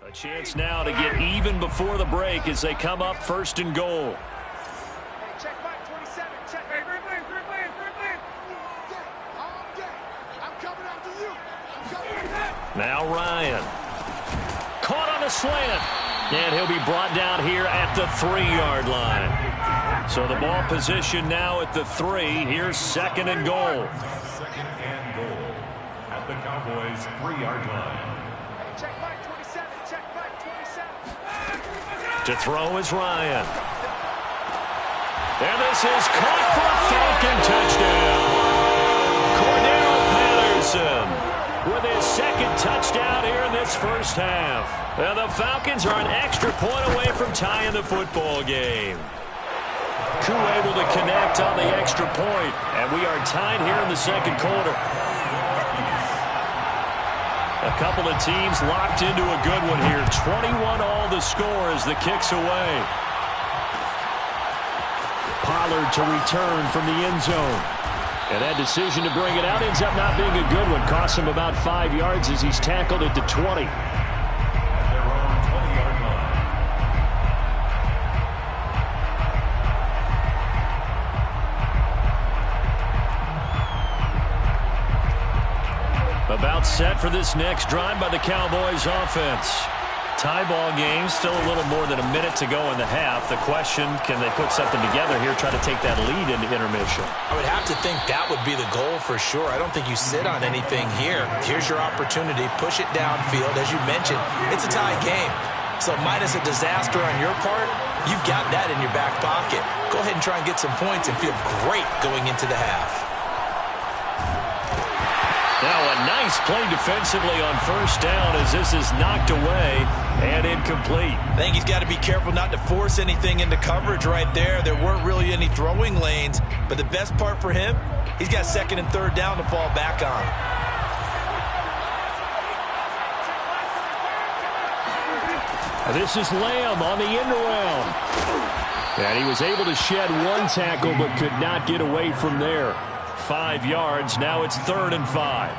A chance now to get even before the break as they come up first and goal. Check back 27. Check. I'm coming after you. Now Ryan. Caught on a slant. And he'll be brought down here at the 3-yard line. So the ball position now at the 3. Here's second and goal. Second and goal at the Cowboys' 3-yard line. Check back 27. Check back 27. To throw is Ryan. And this is caught for a Falcon touchdown. Cordell Patterson with his second touchdown here in this first half. And the Falcons are an extra point away from tying the football game. Koo able to connect on the extra point, and we are tied here in the second quarter. A couple of teams locked into a good one here. 21 all the score as the kick's away. Pollard to return from the end zone. And that decision to bring it out ends up not being a good one. Costs him about 5 yards as he's tackled at the 20. At their own 20-yard line. About set for this next drive by the Cowboys offense. Tie ball game, still a little more than a minute to go in the half. The question, can they put something together here, try to take that lead into intermission? I would have to think that would be the goal for sure. I don't think you sit on anything here. Here's your opportunity. Push it downfield. As you mentioned, it's a tie game. So minus a disaster on your part, you've got that in your back pocket. Go ahead and try and get some points and feel great going into the half. Now a nice play defensively on first down as this is knocked away and incomplete. I think he's got to be careful not to force anything into coverage right there. There weren't really any throwing lanes, but the best part for him, he's got second and third down to fall back on. This is Lamb on the end around. And he was able to shed one tackle but could not get away from there. 5 yards. Now it's 3rd and 5.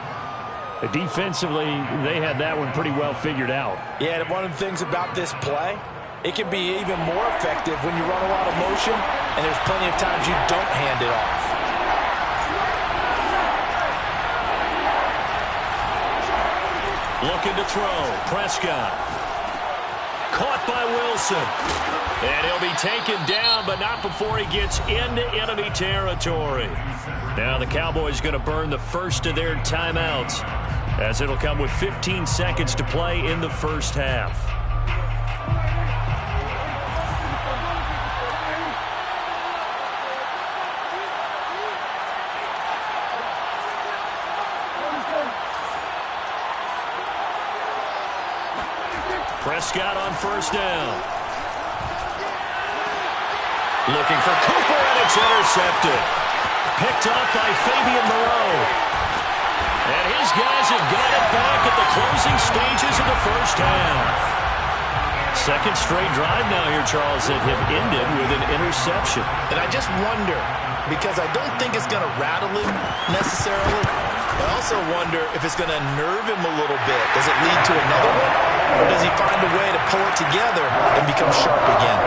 Defensively, they had that one pretty well figured out. Yeah, and one of the things about this play, it can be even more effective when you run a lot of motion, and there's plenty of times you don't hand it off. Looking to throw. Prescott. Caught by Wilson. And he'll be taken down, but not before he gets into enemy territory. Now the Cowboys going to burn the first of their timeouts, as it'll come with 15 seconds to play in the first half. Prescott on first down. Looking for Cooper, and it's intercepted. Picked off by Fabian Moreau. And his guys have got it back at the closing stages of the first half. Second straight drive now here, Charles, that have ended with an interception. And I just wonder, because I don't think it's going to rattle him necessarily, I also wonder if it's going to nerve him a little bit. Does it lead to another one? Or does he find a way to pull it together and become sharp again?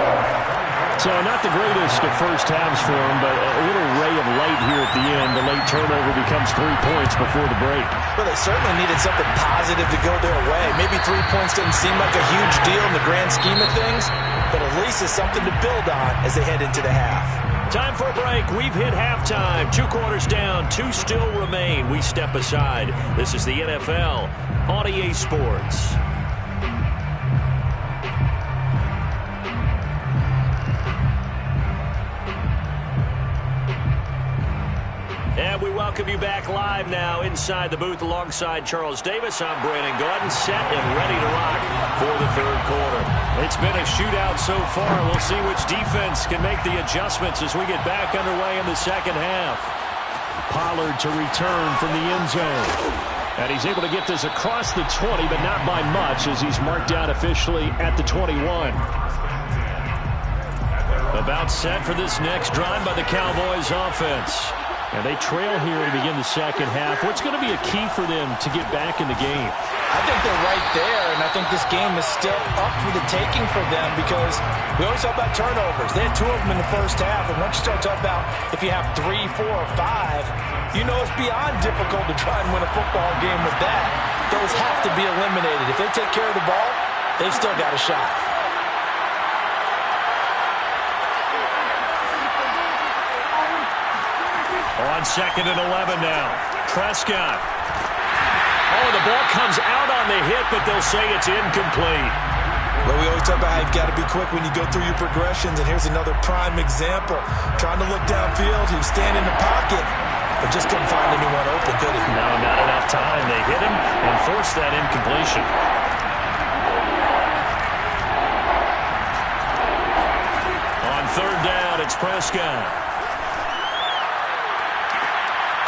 So not the greatest of first halves for him, but a little ray of light here at the end. The late turnover becomes 3 points before the break. Well, they certainly needed something positive to go their way. Maybe 3 points doesn't seem like a huge deal in the grand scheme of things, but at least it's something to build on as they head into the half. Time for a break. We've hit halftime. 2 quarters down. 2 still remain. We step aside. This is the NFL on EA Sports. And we welcome you back live now inside the booth alongside Charles Davis. I'm Brandon Gordon, set and ready to rock for the third quarter. It's been a shootout so far. We'll see which defense can make the adjustments as we get back underway in the second half. Pollard to return from the end zone. And he's able to get this across the 20, but not by much as he's marked out officially at the 21. About set for this next drive by the Cowboys offense. And they trail here to begin the second half. What's going to be a key for them to get back in the game? I think they're right there, and I think this game is still up for the taking for them because we always talk about turnovers. They had 2 of them in the first half, and once you start talking about if you have 3, 4, or 5, you know it's beyond difficult to try and win a football game with that. Those have to be eliminated. If they take care of the ball, they've still got a shot. On 2nd and 11 now. Prescott. Oh, the ball comes out on the hit, but they'll say it's incomplete. Well, we always talk about how you've got to be quick when you go through your progressions, and here's another prime example. Trying to look downfield, he was standing in the pocket, but just couldn't find anyone open, could he? No, not enough time. They hit him and forced that incompletion. On 3rd down, it's Prescott.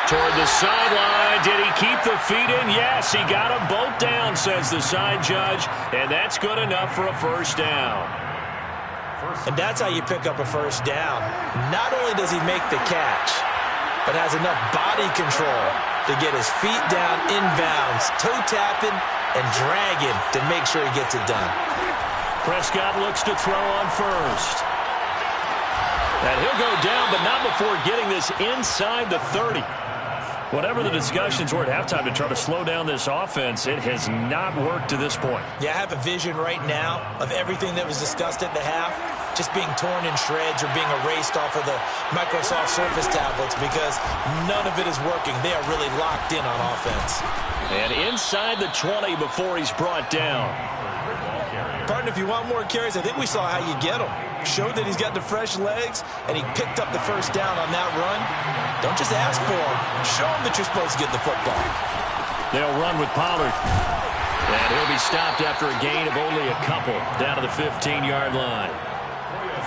Toward the sideline. Did he keep the feet in? Yes, he got them both down, says the side judge, and that's good enough for a first down. And that's how you pick up a first down. Not only does he make the catch, but has enough body control to get his feet down inbounds, toe tapping and dragging to make sure he gets it done. Prescott looks to throw on 1st. And he'll go down, but not before getting this inside the 30. Whatever the discussions were at halftime to try to slow down this offense, it has not worked to this point. Yeah, I have a vision right now of everything that was discussed at the half just being torn in shreds or being erased off of the Microsoft Surface tablets because none of it is working. They are really locked in on offense. And inside the 20 before he's brought down. Partner, if you want more carries, I think we saw how you get them. Showed that he's got the fresh legs, and he picked up the first down on that run. Don't just ask for him. Show him that you're supposed to get the football. They'll run with Pollard. And he'll be stopped after a gain of only a couple down to the 15-yard line.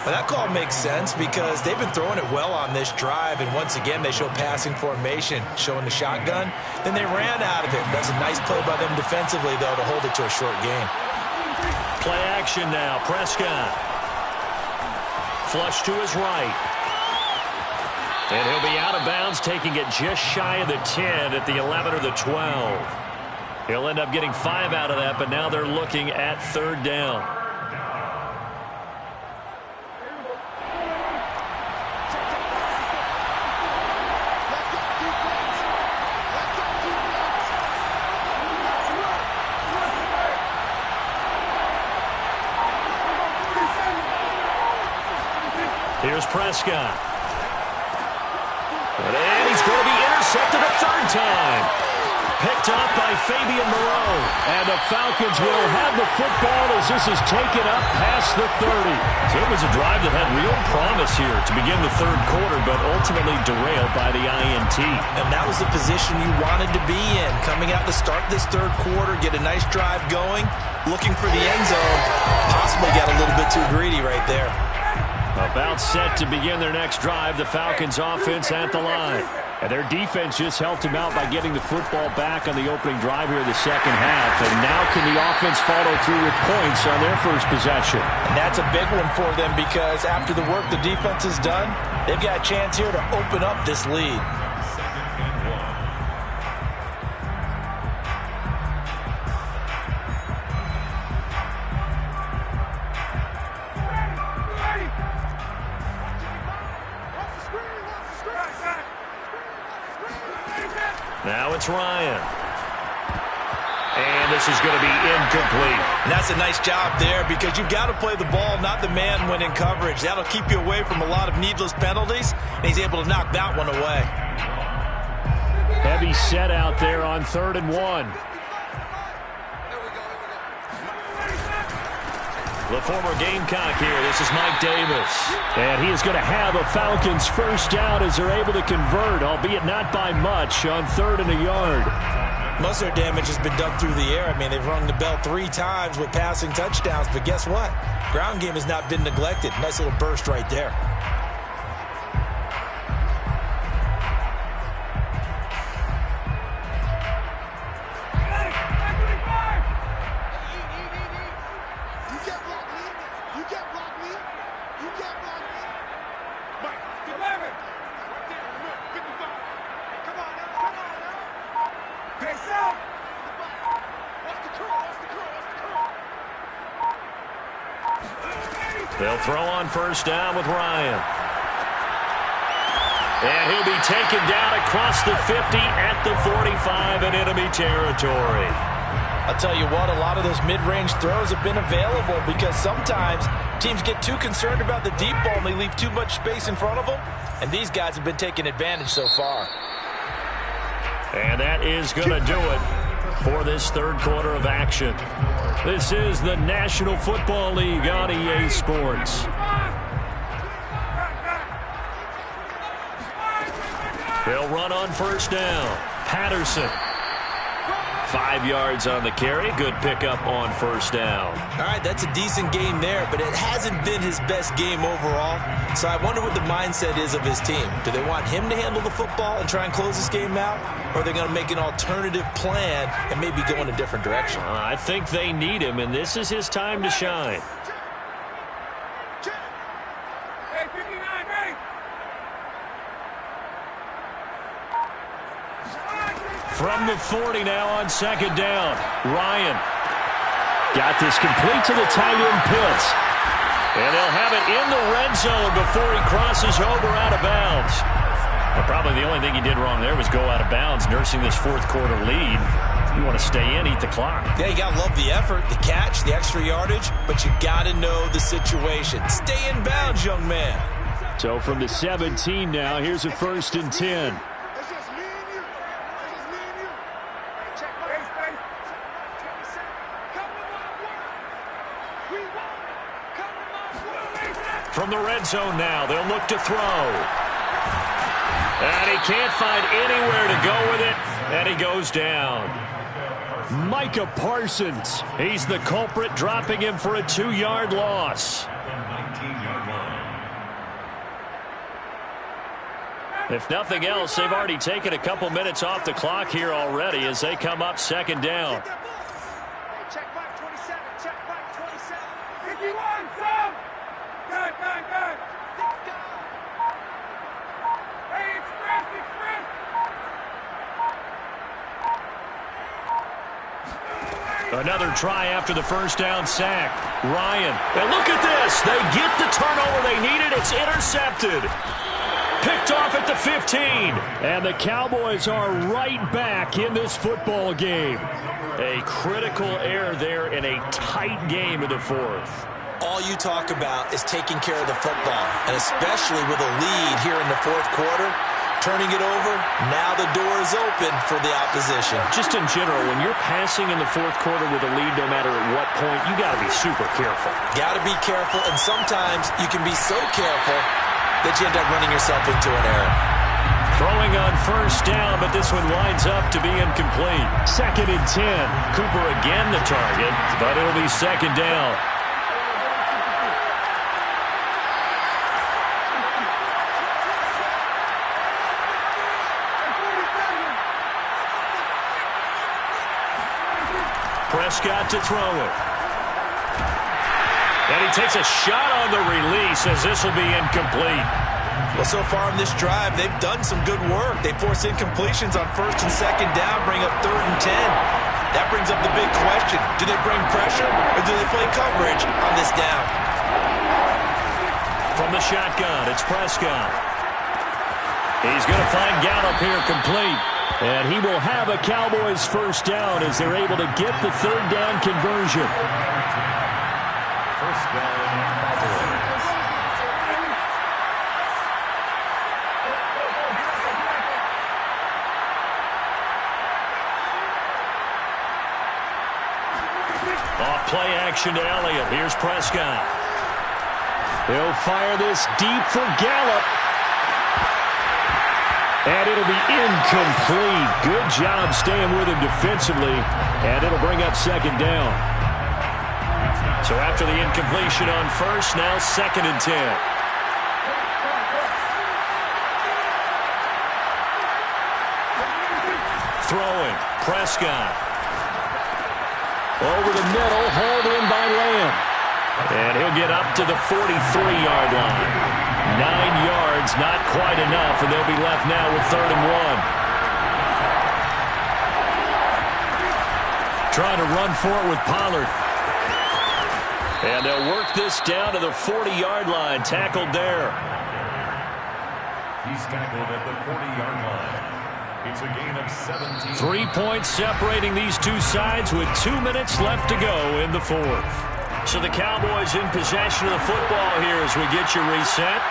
Well, that call makes sense because they've been throwing it well on this drive, and once again they show passing formation, showing the shotgun. Then they ran out of it. That's a nice play by them defensively, though, to hold it to a short gain. Play action now. Prescott. Flush to his right. And he'll be out of bounds, taking it just shy of the 10 at the 11 or the 12. He'll end up getting 5 out of that, but now they're looking at 3rd down. Here's Prescott. And he's going to be intercepted a 3rd time. Picked up by Fabian Moreau. And the Falcons will have the football as this is taken up past the 30. So it was a drive that had real promise here to begin the 3rd quarter, but ultimately derailed by the INT. And that was the position you wanted to be in. Coming out to start this 3rd quarter, get a nice drive going, looking for the end zone. Possibly got a little bit too greedy right there. About set to begin their next drive, the Falcons offense at the line. And their defense just helped them out by getting the football back on the opening drive here in the second half. And now can the offense follow through with points on their first possession? And that's a big one for them because after the work the defense has done, they've got a chance here to open up this lead. Now it's Ryan. And this is going to be incomplete. And that's a nice job there because you've got to play the ball, not the man when in coverage. That'll keep you away from a lot of needless penalties, and he's able to knock that one away. Heavy set out there on 3rd and 1. The former Gamecock here. This is Mike Davis. And he is going to have a Falcons first down as they're able to convert, albeit not by much, on 3rd and a yard. Most of their damage has been done through the air. I mean, they've rung the bell 3 times with passing touchdowns, but guess what? Ground game has not been neglected. Nice little burst right there. They'll throw on first down with Ryan. And he'll be taken down across the 50 at the 45 in enemy territory. I'll tell you what, a lot of those mid-range throws have been available because sometimes teams get too concerned about the deep ball and they leave too much space in front of them. And these guys have been taking advantage so far. And that is going to do it for this third quarter of action. This is the National Football League on EA Sports. They'll run on first down. Patterson. 5 yards on the carry. Good pickup on first down. All right, that's a decent game there, but it hasn't been his best game overall. So I wonder what the mindset is of his team. Do they want him to handle the football and try and close this game out? Or are they going to make an alternative plan and maybe go in a different direction? I think they need him, and this is his time to shine. From the 40 now on second down. Ryan got this complete to the tight end Pitts. And they'll have it in the red zone before he crosses over out of bounds. Well, probably the only thing he did wrong there was go out of bounds, nursing this fourth quarter lead. You want to stay in, eat the clock. Yeah, you got to love the effort, the catch, the extra yardage, but you got to know the situation. Stay in bounds, young man. So from the 17 now, here's a 1st and 10. From the red zone now, they'll look to throw. And he can't find anywhere to go with it, and he goes down. Micah Parsons, he's the culprit, dropping him for a 2-yard loss. If nothing else, they've already taken a couple minutes off the clock here already as they come up second down. Check back 27. Check back 27. If you want some. Good. Hey, express. Another try after the first down sack. Ryan. And look at this. They get the turnover they needed. It's intercepted. Picked off at the 15. And the Cowboys are right back in this football game. A critical error there in a tight game in the fourth. All you talk about is taking care of the football, and especially with a lead here in the fourth quarter, turning it over, now the door is open for the opposition. Just in general, when you're passing in the fourth quarter with a lead, no matter at what point, you got to be super careful. Got to be careful, and sometimes you can be so careful that you end up running yourself into an error. Throwing on first down, but this one winds up to be incomplete. 2nd and 10. Cooper again the target, but it'll be second down. Prescott to throw it. And he takes a shot on the release as this will be incomplete. Well, so far in this drive, they've done some good work. They force incompletions on first and second down, bring up 3rd and 10. That brings up the big question. Do they bring pressure or do they play coverage on this down? From the shotgun, it's Prescott. He's going to find Gallup here complete. And he will have a Cowboys first down as they're able to get the 3rd down conversion. First down, Cowboys. Off play action to Elliott. Here's Prescott. He'll fire this deep for Gallup. And it'll be incomplete. Good job staying with him defensively. And it'll bring up second down. So after the incompletion on first, now 2nd and 10. Throwing. Prescott. Over the middle, hauled in by Lamb. And he'll get up to the 43-yard line. 9 yards, not quite enough, and they'll be left now with 3rd and 1. Trying to run for it with Pollard. And they'll work this down to the 40-yard line. Tackled there. He's tackled at the 40-yard line. It's a gain of 17. 3 points separating these two sides with 2 minutes left to go in the fourth. So the Cowboys in possession of the football here as we get you reset.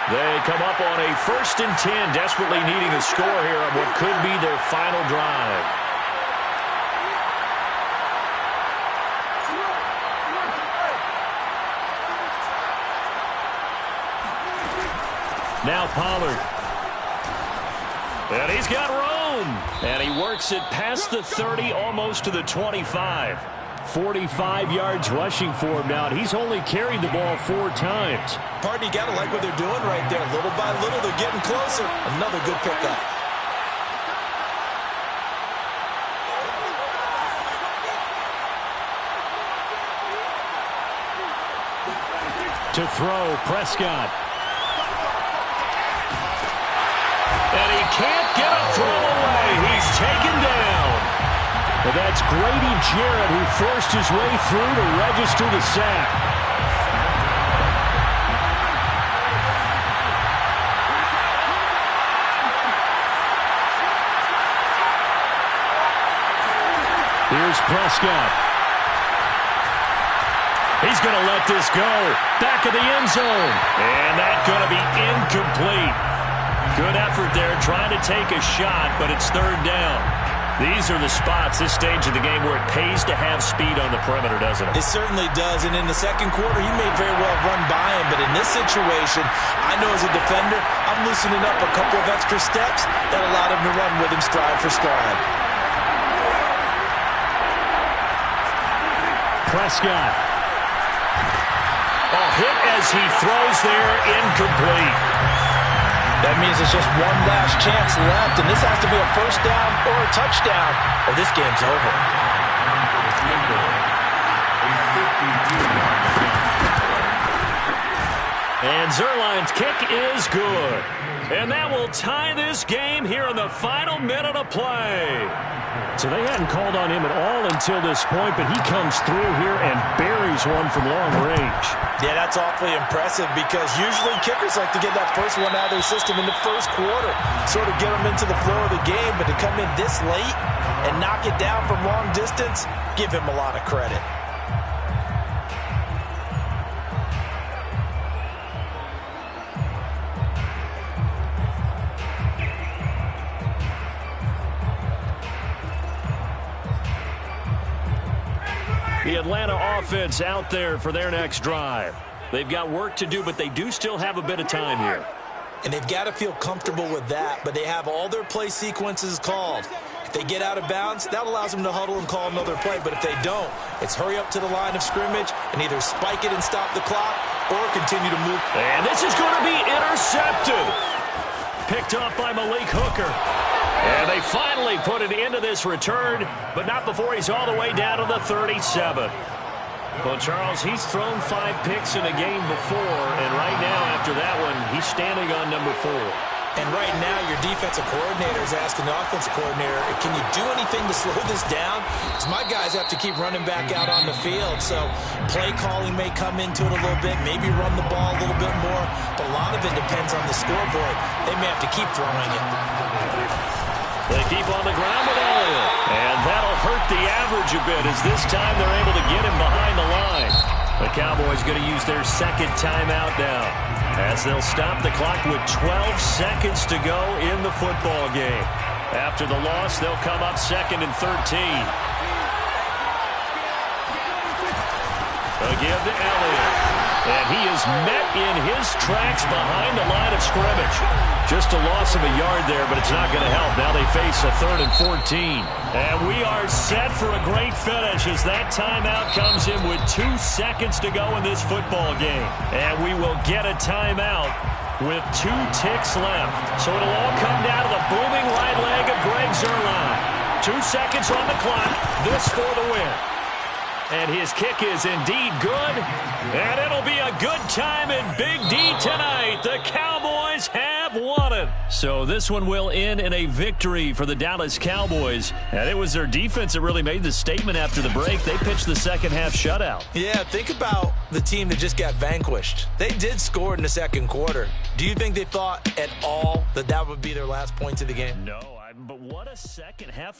They come up on a 1st and 10, desperately needing a score here on what could be their final drive. Now Pollard. And he's got room. And he works it past the 30, almost to the 25. 45 yards rushing for him now. He's only carried the ball 4 times. Pardon, you got to like what they're doing right there. Little by little, they're getting closer. Another good pickup. To throw, Prescott. And he can't get a throw away. He's taken down. And that's Grady Jarrett who forced his way through to register the sack. Here's Prescott. He's going to let this go. Back of the end zone. And that's going to be incomplete. Good effort there trying to take a shot, but it's 3rd down. These are the spots, this stage of the game, where it pays to have speed on the perimeter, doesn't it? It certainly does, and in the second quarter, he may very well run by him, but in this situation, I know as a defender, I'm loosening up a couple of extra steps that allowed him to run with him stride for stride. Prescott. A hit as he throws there, incomplete. That means it's just one last chance left, and this has to be a 1st down or a touchdown, or this game's over. And Zuerlein's kick is good. And that will tie this game here in the final minute of play. So they hadn't called on him at all until this point, but he comes through here and buries one from long range. Yeah, that's awfully impressive because usually kickers like to get that first one out of their system in the first quarter, sort of get them into the flow of the game, but to come in this late and knock it down from long distance, give him a lot of credit. The Atlanta offense out there for their next drive. They've got work to do, but they do still have a bit of time here. And they've got to feel comfortable with that, but they have all their play sequences called. If they get out of bounds, that allows them to huddle and call another play. But if they don't, it's hurry up to the line of scrimmage and either spike it and stop the clock or continue to move. And this is going to be intercepted. Picked up by Malik Hooker. And they finally put an end to this return, but not before he's all the way down to the 37. Well, Charles, he's thrown 5 picks in a game before, and right now, after that one, he's standing on number 4. And right now, your defensive coordinator is asking the offensive coordinator, can you do anything to slow this down? Because my guys have to keep running back out on the field. So play calling may come into it a little bit, maybe run the ball a little bit more. But a lot of it depends on the scoreboard. They may have to keep throwing it. They keep on the ground with Elliott. And that'll hurt the average a bit as this time they're able to get him behind the line. The Cowboys going to use their second timeout now, as they'll stop the clock with 12 seconds to go in the football game. After the loss, they'll come up 2nd and 13. Again to Elliott. And he is met in his tracks behind the line of scrimmage. Just a loss of a yard there, but it's not going to help. Now they face a 3rd and 14. And we are set for a great finish as that timeout comes in with 2 seconds to go in this football game. And we will get a timeout with 2 ticks left. So it'll all come down to the booming right leg of Greg Zuerlein. 2 seconds on the clock. This for the win. And his kick is indeed good. And it'll be a good time in Big D tonight. The Cowboys have won it. So this one will end in a victory for the Dallas Cowboys. And it was their defense that really made the statement after the break. They pitched the second half shutout. Yeah, think about the team that just got vanquished. They did score in the second quarter. Do you think they thought at all that that would be their last points of the game? No, but what a second half.